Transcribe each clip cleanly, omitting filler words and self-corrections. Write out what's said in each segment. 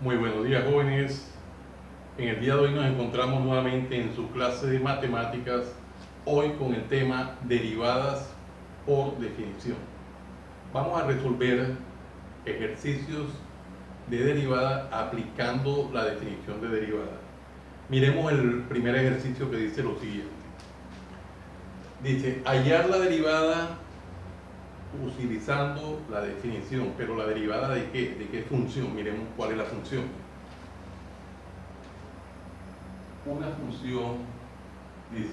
Muy buenos días, jóvenes. En el día de hoy nos encontramos nuevamente en su clase de matemáticas, hoy con el tema derivadas por definición. Vamos a resolver ejercicios de derivada aplicando la definición de derivada. Miremos el primer ejercicio que dice lo siguiente. Dice, hallar la derivada utilizando la definición, pero la derivada ¿de qué? ¿De qué función? Miremos cuál es la función. Una función dice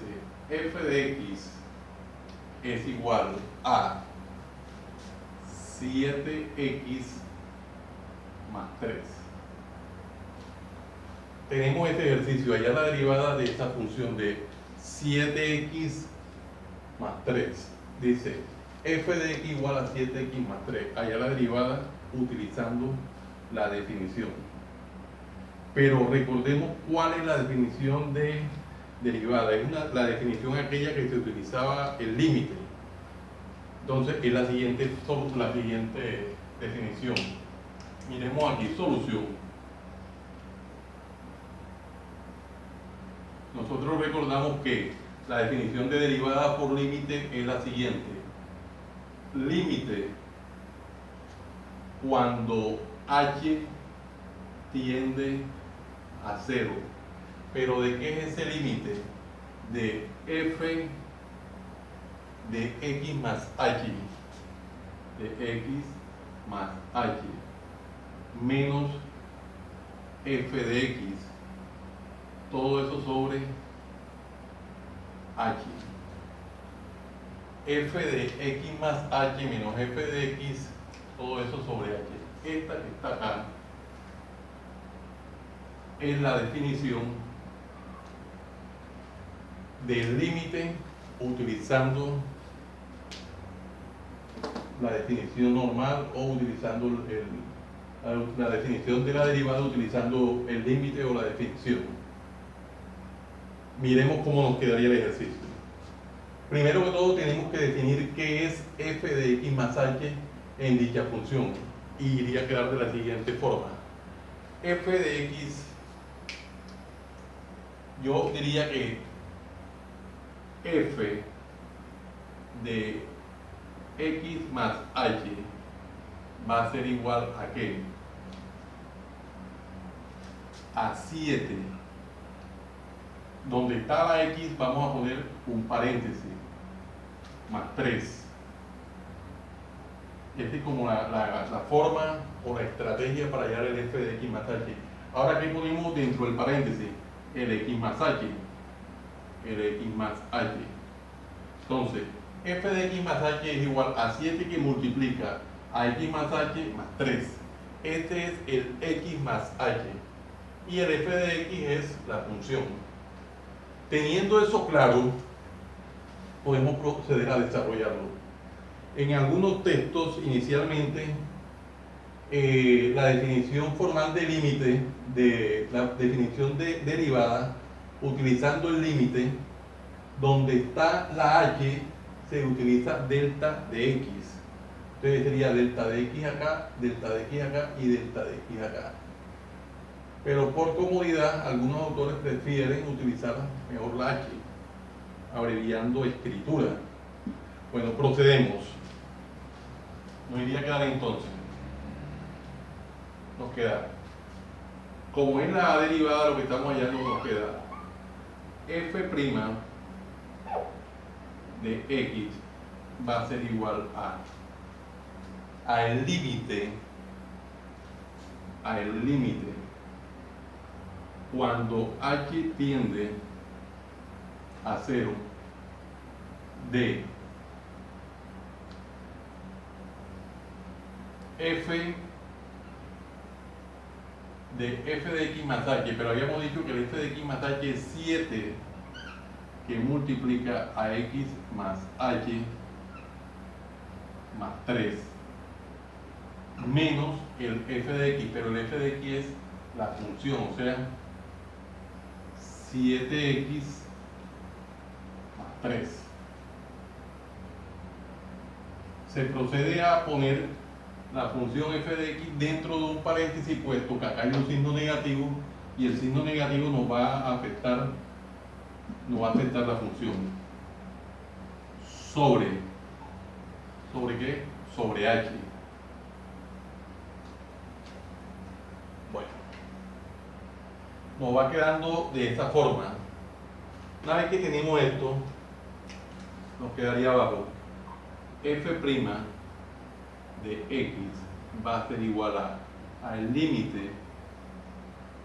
f de x es igual a 7x más 3. Tenemos este ejercicio, hallar la derivada de esta función de 7x más 3. Dice f de x igual a 7x más 3. Hallar la derivada utilizando la definición. Pero recordemos cuál es la definición de derivada. Es la definición aquella que se utilizaba el límite. Entonces es la siguiente definición. Miremos aquí, solución. Nosotros recordamos que la definición de derivada por límite es la siguiente. Límite cuando h tiende a 0. ¿Pero de qué es ese límite? De f de x más h, de x más h, menos f de x, todo eso sobre h. F de x más h menos f de x, todo eso sobre h. Esta que está acá es la definición del límite utilizando la definición normal o utilizando la definición de la derivada utilizando el límite o la definición. Miremos cómo nos quedaría el ejercicio. Primero que todo tenemos que definir qué es f de x más h en dicha función y iría a quedar de la siguiente forma. F de x, yo diría que f de x más h va a ser igual a ¿qué? A 7. Donde está la x vamos a poner un paréntesis, más 3. Esta es como la forma o la estrategia para hallar el f de x más h. Ahora, ¿qué ponemos dentro del paréntesis? El x más h. El x más h. Entonces, f de x más h es igual a 7 que multiplica a x más h más 3. Este es el x más h. Y el f de x es la función. Teniendo eso claro, podemos proceder a desarrollarlo. En algunos textos, inicialmente, la definición formal de límite, de la definición de derivada, utilizando el límite, donde está la h, se utiliza delta de x. Entonces sería delta de x acá, delta de x acá y delta de x acá. Pero por comodidad, algunos autores prefieren utilizar mejor la h, abreviando escritura. Bueno, procedemos. Nos iría a quedar entonces. Nos queda, como es la derivada lo que estamos hallando, nos queda f' de x va a ser igual a el límite cuando h tiende a 0 de f de x más h, pero habíamos dicho que el f de x más h es 7 que multiplica a x más h más 3 menos el f de x, pero el f de x es la función, o sea 7x más 3. Se procede a poner la función f de x dentro de un paréntesis, puesto que acá hay un signo negativo y el signo negativo nos va a afectar la función ¿sobre qué? Sobre h. Bueno, nos va quedando de esta forma. Una vez que tenemos esto, nos quedaría abajo f' de x va a ser igual al límite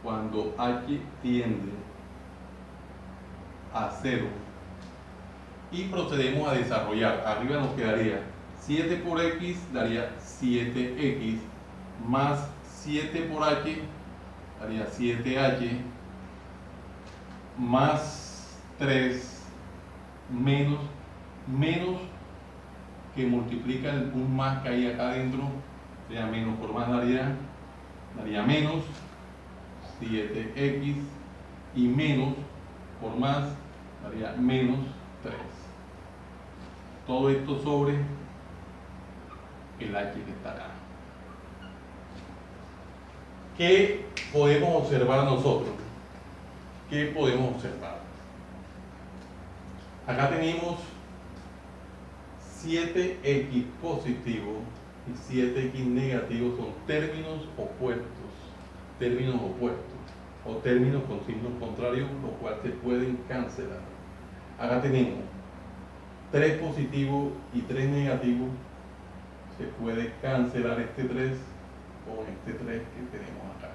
cuando h tiende a 0, y procedemos a desarrollar. Arriba nos quedaría 7 por x daría 7x, más 7 por h daría 7h, más 3 menos que multiplica un más que hay acá adentro, sería menos por más daría menos 7x, y menos por más daría menos 3. Todo esto sobre el h que está acá. ¿Qué podemos observar nosotros? ¿Qué podemos observar? Acá tenemos 7x positivo y 7x negativo, son términos opuestos o términos con signos contrarios, los cuales se pueden cancelar. Acá tenemos 3 positivo y 3 negativo, se puede cancelar este 3 con este 3 que tenemos acá,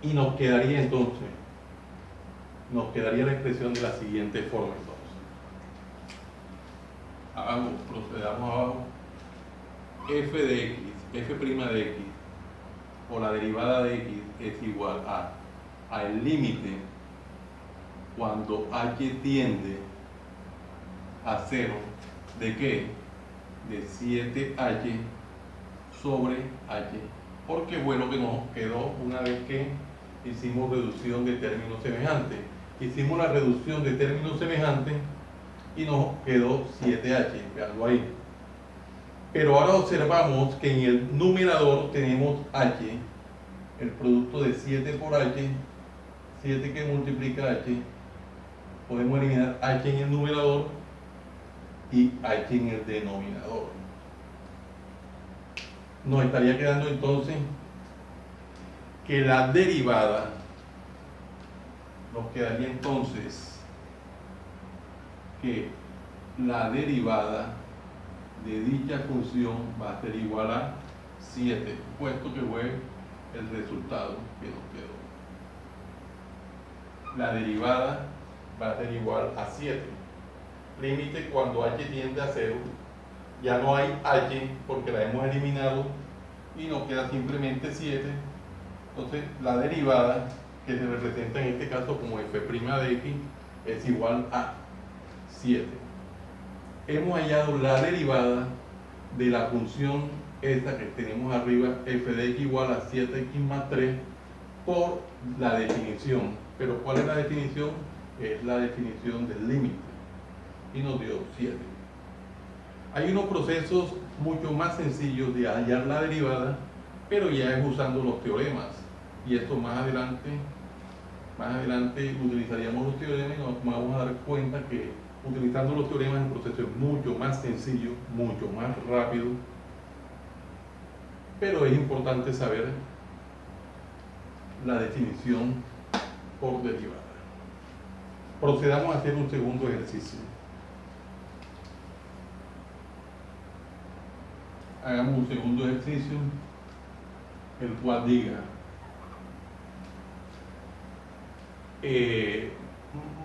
y nos quedaría entonces la expresión de la siguiente forma. Entonces procedamos abajo. F de x, f' de x, o la derivada de x, es igual al límite cuando h tiende a 0, ¿de qué? De 7h sobre h, porque fue lo que nos quedó una vez que hicimos reducción de términos semejantes. Hicimos la reducción de términos semejantes y nos quedó 7h, veanlo ahí. Pero ahora observamos que en el numerador tenemos h, el producto de 7 por h, 7 que multiplica h, podemos eliminar h en el numerador y h en el denominador. Nos estaría quedando entonces que la derivada, nos quedaría entonces que la derivada de dicha función va a ser igual a 7, puesto que fue el resultado que nos quedó. La derivada va a ser igual a 7. Límite cuando h tiende a 0, ya no hay h porque la hemos eliminado y nos queda simplemente 7. Entonces la derivada, que se representa en este caso como f' de x, es igual a 7. Hemos hallado la derivada de la función esta que tenemos arriba, f de x igual a 7x más 3, por la definición. Pero ¿cuál es la definición? Es la definición del límite, y nos dio 7. Hay unos procesos mucho más sencillos de hallar la derivada, pero ya es usando los teoremas, y esto más adelante utilizaríamos los teoremas y nos vamos a dar cuenta que utilizando los teoremas el proceso es mucho más sencillo, mucho más rápido, pero es importante saber la definición por derivada. Procedamos a hacer un segundo ejercicio. Hagamos un segundo ejercicio, el cual diga,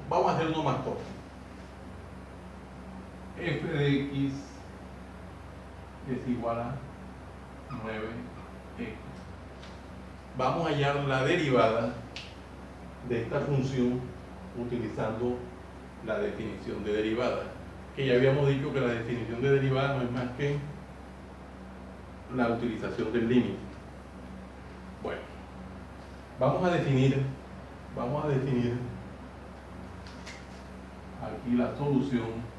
vamos a hacer uno más corto. F de x es igual a 9x. Vamos a hallar la derivada de esta función utilizando la definición de derivada, que ya habíamos dicho que la definición de derivada no es más que la utilización del límite. Bueno, vamos a definir aquí la solución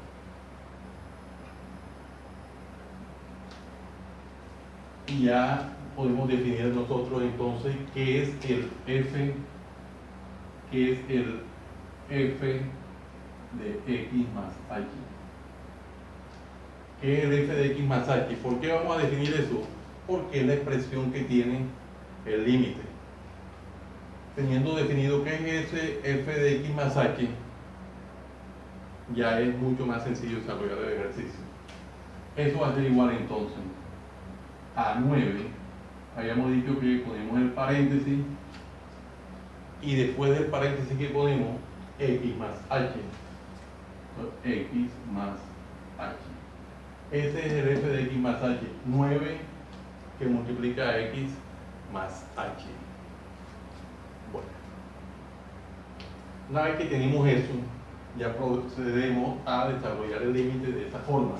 Y ya podemos definir nosotros entonces qué es el f, qué es el f de x más h. ¿Qué es el f de x más h? ¿Por qué vamos a definir eso? Porque es la expresión que tiene el límite. Teniendo definido qué es ese f de x más h, ya es mucho más sencillo desarrollar el ejercicio. Eso va a ser igual entonces a 9. Habíamos dicho que ponemos el paréntesis y después del paréntesis que ponemos x más h. Entonces, x más h. Ese es el f de x más h. 9 que multiplica a x más h. Bueno, una vez que tenemos eso, ya procedemos a desarrollar el límite de esta forma,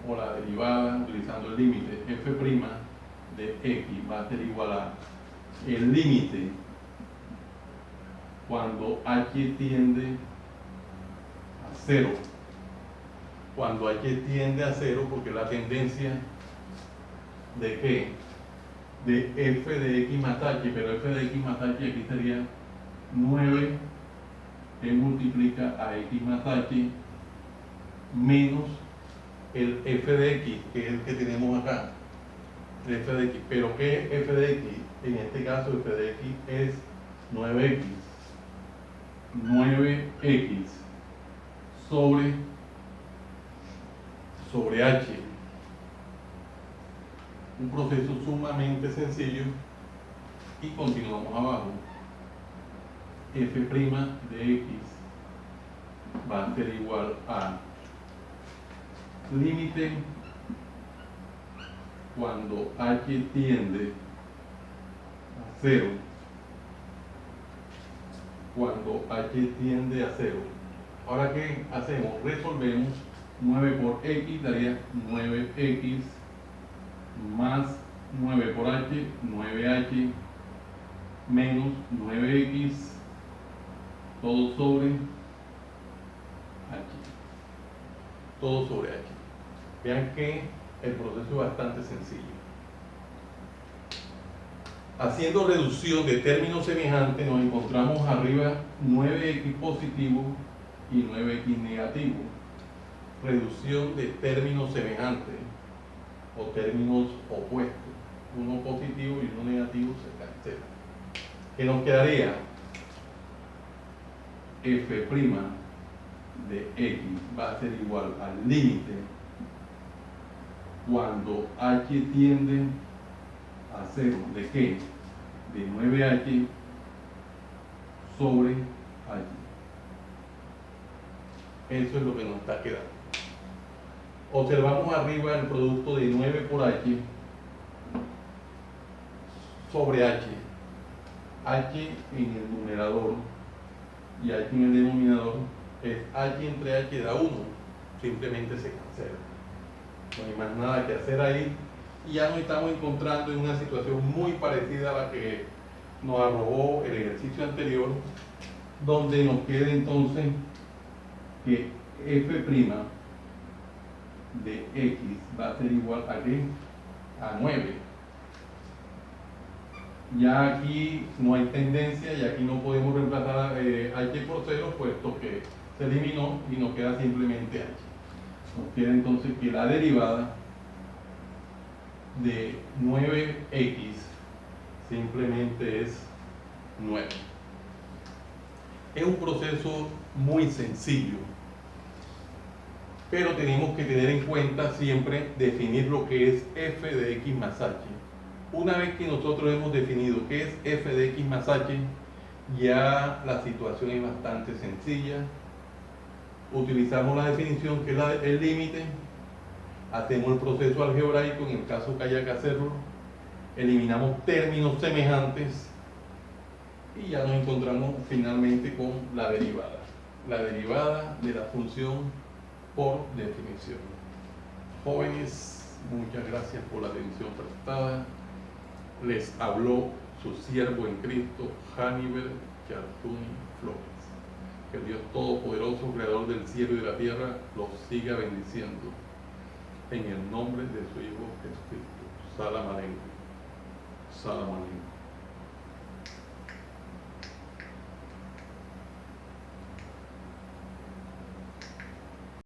o la derivada utilizando el límite f' de x va a ser igual a el límite cuando h tiende a 0. Cuando h tiende a 0, porque la tendencia de ¿qué? De f de x más h, pero f de x más h aquí sería 9 que multiplica a x más h menos el f de x, que es el que tenemos acá, el f de x. Pero ¿qué es f de x? En este caso f de x es 9x sobre h. Un proceso sumamente sencillo, y continuamos abajo. F' de x va a ser igual a límite cuando h tiende a 0. Cuando h tiende a 0. Ahora, ¿qué hacemos? Resolvemos. 9 por x daría 9x más 9 por h, 9h menos 9x, todo sobre h. Todo sobre h. Vean que el proceso es bastante sencillo. Haciendo reducción de términos semejantes, nos encontramos arriba 9x positivo y 9x negativo. Reducción de términos semejantes o términos opuestos. Uno positivo y uno negativo se cancela. ¿Qué nos quedaría? F' de x va a ser igual al límite cuando h tiende a 0. ¿De qué? De 9h sobre h. Eso es lo que nos está quedando. Observamos arriba el producto de 9 por h sobre h. H en el numerador y h en el denominador es h entre h da 1. Simplemente se cancela. No hay más nada que hacer ahí. Y ya nos estamos encontrando en una situación muy parecida a la que nos arrojó el ejercicio anterior, donde nos queda entonces que f' de x va a ser igual a ¿qué? A 9. Ya aquí no hay tendencia y aquí no podemos reemplazar h por 0, puesto que se eliminó y nos queda simplemente h. Nos queda entonces que la derivada de 9x simplemente es 9. Es un proceso muy sencillo, pero tenemos que tener en cuenta siempre definir lo que es f de x más h. Una vez que nosotros hemos definido qué es f de x más h, ya la situación es bastante sencilla. Utilizamos la definición que es el límite, hacemos el proceso algebraico en el caso que haya que hacerlo, eliminamos términos semejantes y ya nos encontramos finalmente con la derivada de la función por definición. Jóvenes, muchas gracias por la atención prestada. Les habló su siervo en Cristo, Hannibal Chartuni Flores. Que Dios Todopoderoso, Creador del cielo y de la tierra, los siga bendiciendo. en el nombre de su Hijo Jesucristo. Salam Aleichem. Salam Aleichem.